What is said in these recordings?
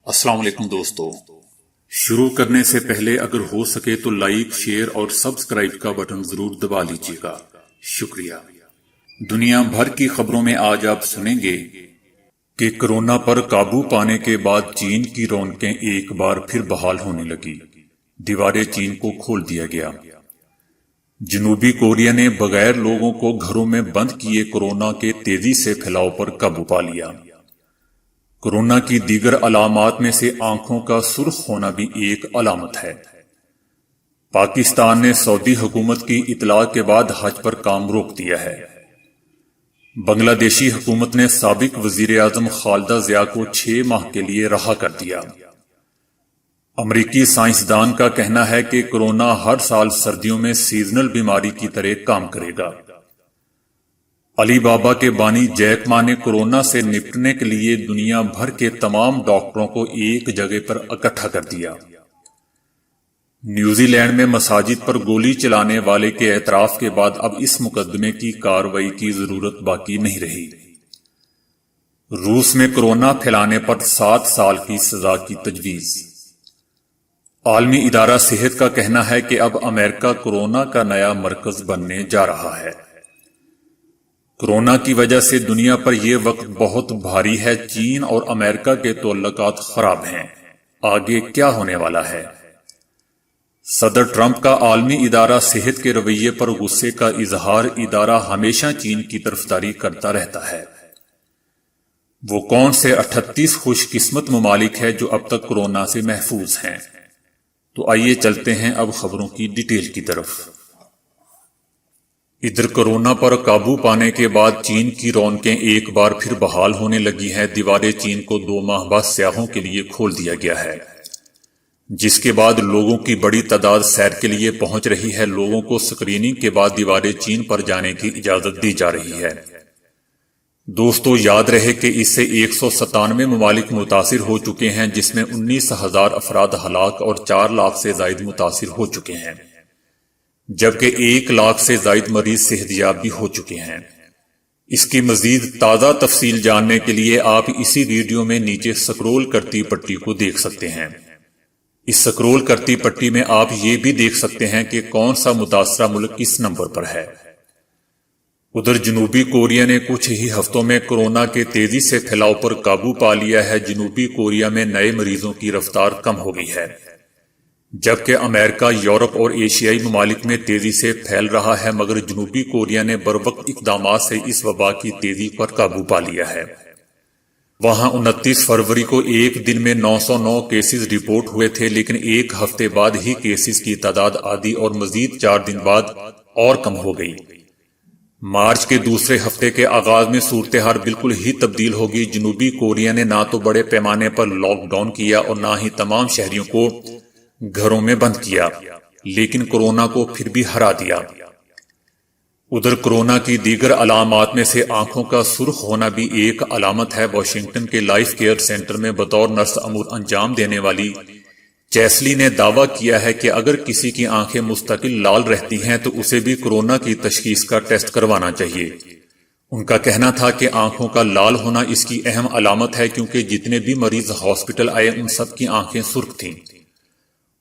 السلام علیکم دوستو، شروع کرنے سے پہلے اگر ہو سکے تو لائک، شیئر اور سبسکرائب کا بٹن ضرور دبا لیجیے گا، شکریہ۔ دنیا بھر کی خبروں میں آج آپ سنیں گے کہ کورونا پر قابو پانے کے بعد چین کی رونقیں ایک بار پھر بحال ہونے لگی، دیواریں چین کو کھول دیا گیا۔ جنوبی کوریا نے بغیر لوگوں کو گھروں میں بند کیے کورونا کے تیزی سے پھیلاؤ پر قابو پا لیا۔ کورونا کی دیگر علامات میں سے آنکھوں کا سرخ ہونا بھی ایک علامت ہے۔ پاکستان نے سعودی حکومت کی اطلاع کے بعد حج پر کام روک دیا ہے۔ بنگلہ دیشی حکومت نے سابق وزیر اعظم خالدہ ضیاء کو 6 ماہ کے لیے رہا کر دیا۔ امریکی سائنسدان کا کہنا ہے کہ کورونا ہر سال سردیوں میں سیزنل بیماری کی طرح کام کرے گا۔ علی بابا کے بانی جیک ما نے کورونا سے نپٹنے کے لیے دنیا بھر کے تمام ڈاکٹروں کو ایک جگہ پر اکٹھا کر دیا۔ نیوزی لینڈ میں مساجد پر گولی چلانے والے کے اعتراف کے بعد اب اس مقدمے کی کارروائی کی ضرورت باقی نہیں رہی۔ روس میں کورونا پھیلانے پر 7 سال کی سزا کی تجویز۔ عالمی ادارہ صحت کا کہنا ہے کہ اب امریکہ کورونا کا نیا مرکز بننے جا رہا ہے۔ کورونا کی وجہ سے دنیا پر یہ وقت بہت بھاری ہے۔ چین اور امریکہ کے تعلقات خراب ہیں۔ آگے کیا ہونے والا ہے؟ صدر ٹرمپ کا عالمی ادارہ صحت کے رویے پر غصے کا اظہار۔ ادارہ ہمیشہ چین کی طرفداری کرتا رہتا ہے۔ وہ کون سے 38 خوش قسمت ممالک ہیں جو اب تک کورونا سے محفوظ ہیں؟ تو آئیے چلتے ہیں اب خبروں کی ڈیٹیل کی طرف۔ ادھر کورونا پر قابو پانے کے بعد چین کی رونقیں ایک بار پھر بحال ہونے لگی ہیں۔ دیواریں چین کو 2 ماہ بعد سیاحوں کے لیے کھول دیا گیا ہے، جس کے بعد لوگوں کی بڑی تعداد سیر کے لیے پہنچ رہی ہے۔ لوگوں کو اسکریننگ کے بعد دیواریں چین پر جانے کی اجازت دی جا رہی ہے۔ دوستو، یاد رہے کہ اس سے 197 ممالک متاثر ہو چکے ہیں، جس میں 19,000 افراد ہلاک اور 4 لاکھ سے زائد متاثر ہو چکے ہیں، جبکہ 1 لاکھ سے زائد مریض صحت یاب بھی ہو چکے ہیں۔ اس کی مزید تازہ تفصیل جاننے کے لیے آپ اسی ویڈیو میں نیچے سکرول کرتی پٹی کو دیکھ سکتے ہیں۔ اس سکرول کرتی پٹی میں آپ یہ بھی دیکھ سکتے ہیں کہ کون سا متاثرہ ملک کس نمبر پر ہے۔ ادھر جنوبی کوریا نے کچھ ہی ہفتوں میں کورونا کے تیزی سے پھیلاؤ پر قابو پا لیا ہے۔ جنوبی کوریا میں نئے مریضوں کی رفتار کم ہو گئی ہے، جبکہ امریکہ، یورپ اور ایشیائی ممالک میں تیزی سے پھیل رہا ہے، مگر جنوبی کوریا نے بروقت اقدامات سے اس وبا کی تیزی پر قابو پا لیا ہے۔ وہاں 29 فروری کو ایک دن میں 909 کیسز رپورٹ ہوئے تھے، لیکن ایک ہفتے بعد ہی کیسز کی تعداد آدھی اور مزید 4 دن بعد اور کم ہو گئی۔ مارچ کے دوسرے ہفتے کے آغاز میں صورتحال بالکل ہی تبدیل ہوگی۔ جنوبی کوریا نے نہ تو بڑے پیمانے پر لاک ڈاؤن کیا اور نہ ہی تمام شہریوں کو گھروں میں بند کیا، لیکن کورونا کو پھر بھی ہرا دیا۔ ادھر کورونا کی دیگر علامات میں سے آنکھوں کا سرخ ہونا بھی ایک علامت ہے۔ واشنگٹن کے لائف کیئر سینٹر میں بطور نرس امور انجام دینے والی چیسلی نے دعویٰ کیا ہے کہ اگر کسی کی آنکھیں مستقل لال رہتی ہیں تو اسے بھی کورونا کی تشخیص کا ٹیسٹ کروانا چاہیے۔ ان کا کہنا تھا کہ آنکھوں کا لال ہونا اس کی اہم علامت ہے، کیونکہ جتنے بھی مریض ہاسپٹل آئے ان سب کی آنکھیں سرخ تھیں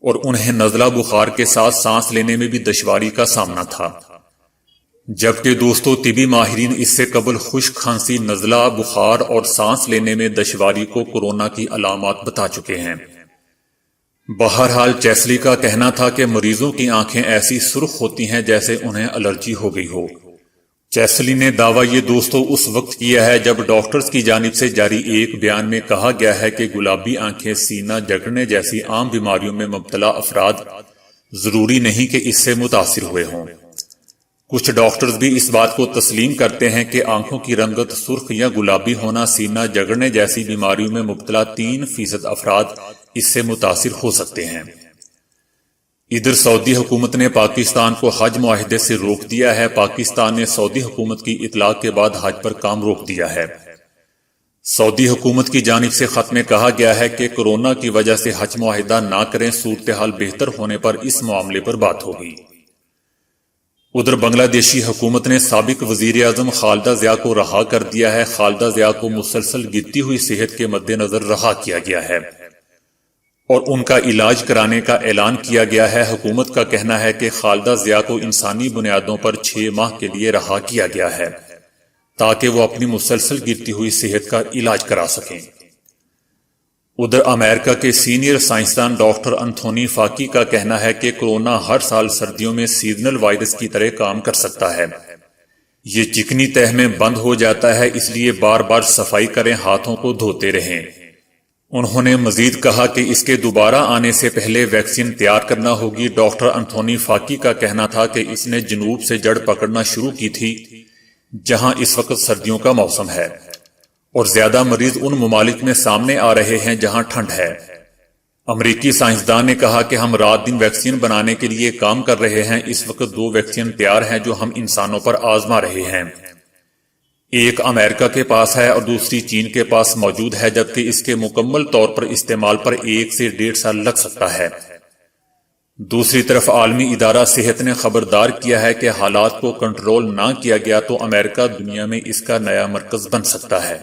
اور انہیں نزلہ بخار کے ساتھ سانس لینے میں بھی دشواری کا سامنا تھا۔ جبکہ دوستو، طبی ماہرین اس سے قبل خشک کھانسی، نزلہ بخار اور سانس لینے میں دشواری کو کورونا کی علامات بتا چکے ہیں۔ بہرحال چیسلی کا کہنا تھا کہ مریضوں کی آنکھیں ایسی سرخ ہوتی ہیں جیسے انہیں الرجی ہو گئی ہو۔ چیسلی نے دعویٰ یہ دوستو اس وقت کیا ہے جب ڈاکٹرز کی جانب سے جاری ایک بیان میں کہا گیا ہے کہ گلابی آنکھیں، سینہ جکڑنے جیسی عام بیماریوں میں مبتلا افراد ضروری نہیں کہ اس سے متاثر ہوئے ہوں۔ کچھ ڈاکٹرز بھی اس بات کو تسلیم کرتے ہیں کہ آنکھوں کی رنگت سرخ یا گلابی ہونا، سینہ جگڑنے جیسی بیماریوں میں مبتلا 3% افراد اس سے متاثر ہو سکتے ہیں۔ ادھر سعودی حکومت نے پاکستان کو حج معاہدے سے روک دیا ہے۔ پاکستان نے سعودی حکومت کی اطلاع کے بعد حج پر کام روک دیا ہے۔ سعودی حکومت کی جانب سے خط میں کہا گیا ہے کہ کورونا کی وجہ سے حج معاہدہ نہ کریں، صورتحال بہتر ہونے پر اس معاملے پر بات ہوگی۔ ادھر بنگلہ دیشی حکومت نے سابق وزیر اعظم خالدہ ضیاء کو رہا کر دیا ہے۔ خالدہ ضیاء کو مسلسل گرتی ہوئی صحت کے مد نظر رہا کیا گیا ہے۔ اور ان کا علاج کرانے کا اعلان کیا گیا ہے۔ حکومت کا کہنا ہے کہ خالدہ ضیاء کو انسانی بنیادوں پر 6 ماہ کے لیے رہا کیا گیا ہے تاکہ وہ اپنی مسلسل گرتی ہوئی صحت کا علاج کرا سکیں۔ ادھر امریکہ کے سینئر سائنسدان ڈاکٹر انتھونی فاکی کا کہنا ہے کہ کورونا ہر سال سردیوں میں سیزنل وائرس کی طرح کام کر سکتا ہے۔ یہ چکنی تہ میں بند ہو جاتا ہے، اس لیے بار بار صفائی کریں، ہاتھوں کو دھوتے رہیں۔ انہوں نے مزید کہا کہ اس کے دوبارہ آنے سے پہلے ویکسین تیار کرنا ہوگی۔ ڈاکٹر انتھونی فاکی کا کہنا تھا کہ اس نے جنوب سے جڑ پکڑنا شروع کی تھی جہاں اس وقت سردیوں کا موسم ہے، اور زیادہ مریض ان ممالک میں سامنے آ رہے ہیں جہاں ٹھنڈ ہے۔ امریکی سائنسدان نے کہا کہ ہم رات دن ویکسین بنانے کے لیے کام کر رہے ہیں۔ اس وقت 2 ویکسین تیار ہیں جو ہم انسانوں پر آزما رہے ہیں۔ ایک امریکہ کے پاس ہے اور دوسری چین کے پاس موجود ہے، جبکہ اس کے مکمل طور پر استعمال پر 1 سے 1.5 سال لگ سکتا ہے۔ دوسری طرف عالمی ادارہ صحت نے خبردار کیا ہے کہ حالات کو کنٹرول نہ کیا گیا تو امریکہ دنیا میں اس کا نیا مرکز بن سکتا ہے۔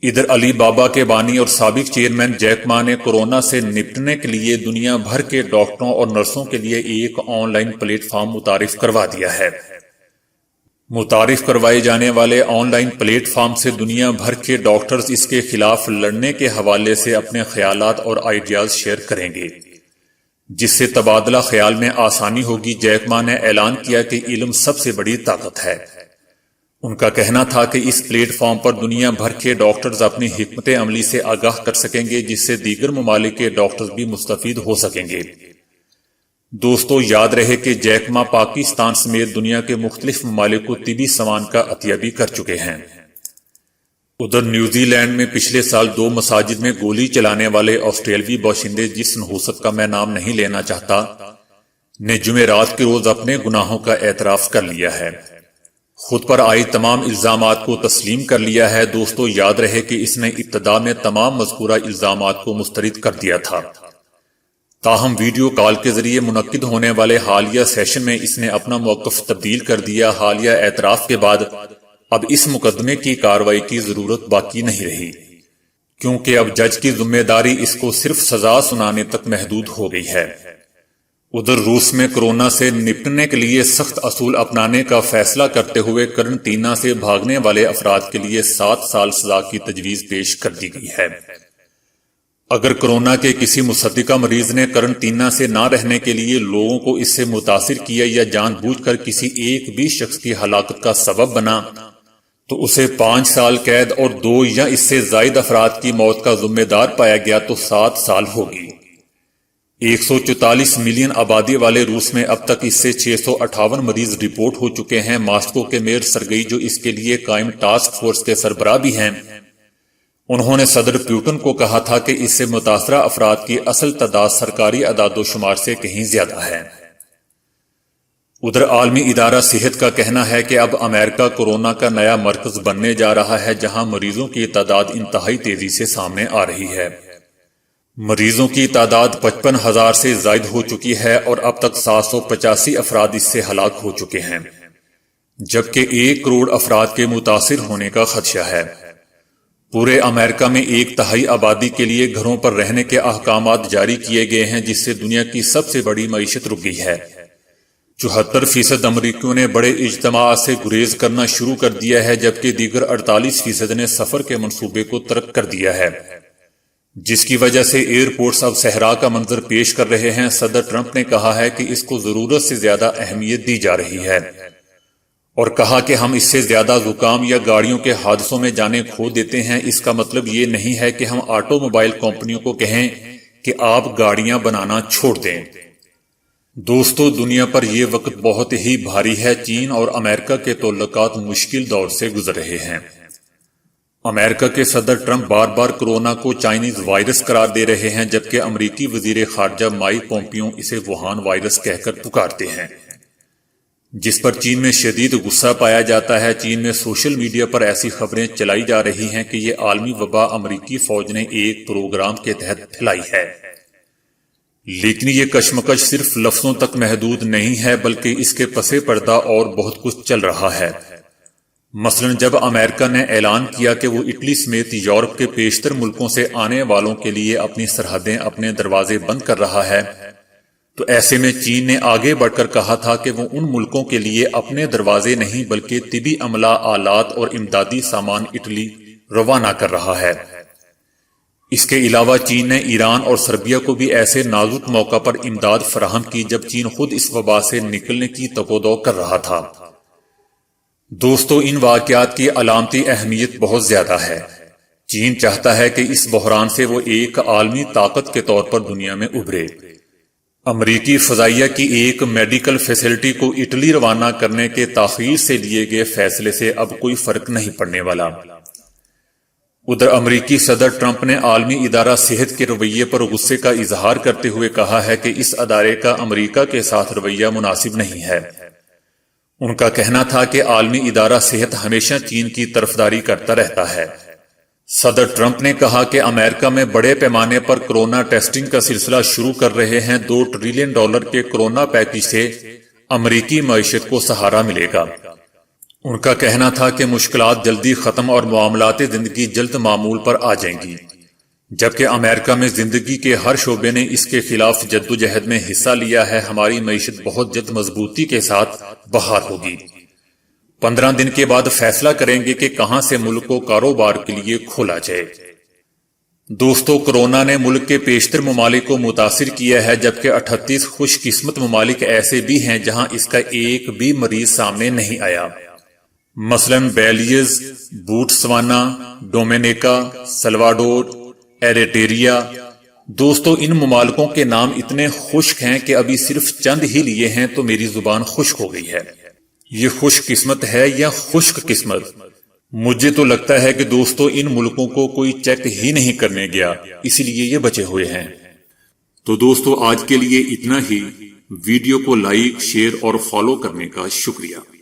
ادھر علی بابا کے بانی اور سابق چیئرمین جیک ما نے کورونا سے نپٹنے کے لیے دنیا بھر کے ڈاکٹروں اور نرسوں کے لیے ایک آن لائن پلیٹ فارم متعارف کروا دیا ہے۔ متعارف کروائے جانے والے آن لائن پلیٹ فارم سے دنیا بھر کے ڈاکٹرز اس کے خلاف لڑنے کے حوالے سے اپنے خیالات اور آئیڈیاز شیئر کریں گے، جس سے تبادلہ خیال میں آسانی ہوگی۔ جیک ما نے اعلان کیا کہ علم سب سے بڑی طاقت ہے۔ ان کا کہنا تھا کہ اس پلیٹ فارم پر دنیا بھر کے ڈاکٹرز اپنی حکمت عملی سے آگاہ کر سکیں گے، جس سے دیگر ممالک کے ڈاکٹرز بھی مستفید ہو سکیں گے۔ دوستو، یاد رہے کہ جیک ما پاکستان سمیت دنیا کے مختلف ممالک کو طبی سامان کا عطیہ بھی کر چکے ہیں۔ ادھر نیوزی لینڈ میں پچھلے سال 2 مساجد میں گولی چلانے والے آسٹریلوی باشندے، جس نحوست کا میں نام نہیں لینا چاہتا، نے جمعرات کے روز اپنے گناہوں کا اعتراف کر لیا ہے۔ خود پر آئی تمام الزامات کو تسلیم کر لیا ہے۔ دوستو، یاد رہے کہ اس نے ابتدا میں تمام مذکورہ الزامات کو مسترد کر دیا تھا، تاہم ویڈیو کال کے ذریعے منعقد ہونے والے حالیہ سیشن میں اس نے اپنا موقف تبدیل کر دیا۔ حالیہ اعتراف کے بعد اب اس مقدمے کی کارروائی کی ضرورت باقی نہیں رہی، کیونکہ اب جج کی ذمہ داری اس کو صرف سزا سنانے تک محدود ہو گئی ہے۔ ادھر روس میں کورونا سے نپٹنے کے لیے سخت اصول اپنانے کا فیصلہ کرتے ہوئے قرنطینہ سے بھاگنے والے افراد کے لیے 7 سال سزا کی تجویز پیش کر دی گئی ہے۔ اگر کورونا کے کسی مصدقہ مریض نے قرنطینہ سے نہ رہنے کے لیے لوگوں کو اس سے متاثر کیا یا جان بوجھ کر کسی ایک بھی شخص کی ہلاکت کا سبب بنا تو اسے 5 سال قید اور 2 یا اس سے زائد افراد کی موت کا ذمہ دار پایا گیا تو 7 سال ہوگی۔ 144 ملین آبادی والے روس میں اب تک اس سے 658 مریض رپورٹ ہو چکے ہیں۔ ماسکو کے میئر سرگئی، جو اس کے لیے قائم ٹاسک فورس کے سربراہ بھی ہیں، انہوں نے صدر پیوٹن کو کہا تھا کہ اس سے متاثرہ افراد کی اصل تعداد سرکاری اعداد و شمار سے کہیں زیادہ ہے۔ ادھر عالمی ادارہ صحت کا کہنا ہے کہ اب امریکہ کورونا کا نیا مرکز بننے جا رہا ہے، جہاں مریضوں کی تعداد انتہائی تیزی سے سامنے آ رہی ہے۔ مریضوں کی تعداد 55,000 سے زائد ہو چکی ہے اور اب تک 785 افراد اس سے ہلاک ہو چکے ہیں، جبکہ 1 کروڑ افراد کے متاثر ہونے کا خدشہ ہے۔ پورے امریکہ میں 1/3 آبادی کے لیے گھروں پر رہنے کے احکامات جاری کیے گئے ہیں، جس سے دنیا کی سب سے بڑی معیشت رک گئی ہے۔ 74% امریکیوں نے بڑے اجتماعات سے گریز کرنا شروع کر دیا ہے، جبکہ دیگر 48% نے سفر کے منصوبے کو ترک کر دیا ہے، جس کی وجہ سے ایئرپورٹس اب صحرا کا منظر پیش کر رہے ہیں۔ صدر ٹرمپ نے کہا ہے کہ اس کو ضرورت سے زیادہ اہمیت دی جا رہی ہے اور کہا کہ ہم اس سے زیادہ زکام یا گاڑیوں کے حادثوں میں جانیں کھو دیتے ہیں۔ اس کا مطلب یہ نہیں ہے کہ ہم آٹو موبائل کمپنیوں کو کہیں کہ آپ گاڑیاں بنانا چھوڑ دیں۔ دوستو، دنیا پر یہ وقت بہت ہی بھاری ہے۔ چین اور امریکہ کے تعلقات مشکل دور سے گزر رہے ہیں۔ امریکہ کے صدر ٹرمپ بار بار کورونا کو چائنیز وائرس قرار دے رہے ہیں، جبکہ امریکی وزیر خارجہ مائک پومپیو اسے ووہان وائرس کہہ کر پکارتے ہیں، جس پر چین میں شدید غصہ پایا جاتا ہے۔ چین میں سوشل میڈیا پر ایسی خبریں چلائی جا رہی ہیں کہ یہ عالمی وبا امریکی فوج نے ایک پروگرام کے تحت پھیلائی ہے، لیکن یہ کشمکش صرف لفظوں تک محدود نہیں ہے، بلکہ اس کے پس پردہ اور بہت کچھ چل رہا ہے۔ مثلا جب امریکہ نے اعلان کیا کہ وہ اٹلی سمیت یورپ کے بیشتر ملکوں سے آنے والوں کے لیے اپنی سرحدیں اپنے دروازے بند کر رہا ہے، تو ایسے میں چین نے آگے بڑھ کر کہا تھا کہ وہ ان ملکوں کے لیے اپنے دروازے نہیں بلکہ طبی عملہ، آلات اور امدادی سامان اٹلی روانہ کر رہا ہے۔ اس کے علاوہ چین نے ایران اور سربیا کو بھی ایسے نازک موقع پر امداد فراہم کی جب چین خود اس وبا سے نکلنے کی تکودو کر رہا تھا۔ دوستو، ان واقعات کی علامتی اہمیت بہت زیادہ ہے۔ چین چاہتا ہے کہ اس بحران سے وہ ایک عالمی طاقت کے طور پر دنیا میں ابھرے۔ امریکی فضائیہ کی ایک میڈیکل فیسلٹی کو اٹلی روانہ کرنے کے تاخیر سے لیے گئے فیصلے سے اب کوئی فرق نہیں پڑنے والا۔ ادھر امریکی صدر ٹرمپ نے عالمی ادارہ صحت کے رویے پر غصے کا اظہار کرتے ہوئے کہا ہے کہ اس ادارے کا امریکہ کے ساتھ رویہ مناسب نہیں ہے۔ ان کا کہنا تھا کہ عالمی ادارہ صحت ہمیشہ چین کی طرفداری کرتا رہتا ہے۔ صدر ٹرمپ نے کہا کہ امریکہ میں بڑے پیمانے پر کورونا ٹیسٹنگ کا سلسلہ شروع کر رہے ہیں۔ $2 ٹریلین کے کورونا پیکج سے امریکی معیشت کو سہارا ملے گا۔ ان کا کہنا تھا کہ مشکلات جلدی ختم اور معاملات زندگی جلد معمول پر آ جائیں گی، جبکہ امریکہ میں زندگی کے ہر شعبے نے اس کے خلاف جدوجہد میں حصہ لیا ہے۔ ہماری معیشت بہت جلد مضبوطی کے ساتھ بحال ہوگی۔ 15 دن کے بعد فیصلہ کریں گے کہ کہاں سے ملک کو کاروبار کے لیے کھولا جائے۔ دوستو، کورونا نے ملک کے بیشتر ممالک کو متاثر کیا ہے، جبکہ 38 خوش قسمت ممالک ایسے بھی ہیں جہاں اس کا ایک بھی مریض سامنے نہیں آیا۔ مثلاً بیلیز، بوٹسوانا، ڈومینیکا، سلواڈور، ایریٹریا۔ دوستو، ان ممالکوں کے نام اتنے خشک ہیں کہ ابھی صرف چند ہی لیے ہیں تو میری زبان خشک ہو گئی ہے۔ یہ خوش قسمت ہے یا خشک قسمت؟ مجھے تو لگتا ہے کہ دوستو ان ملکوں کو کوئی چیک ہی نہیں کرنے گیا، اسی لیے یہ بچے ہوئے ہیں۔ تو دوستو آج کے لیے اتنا ہی۔ ویڈیو کو لائک، شیئر اور فالو کرنے کا شکریہ۔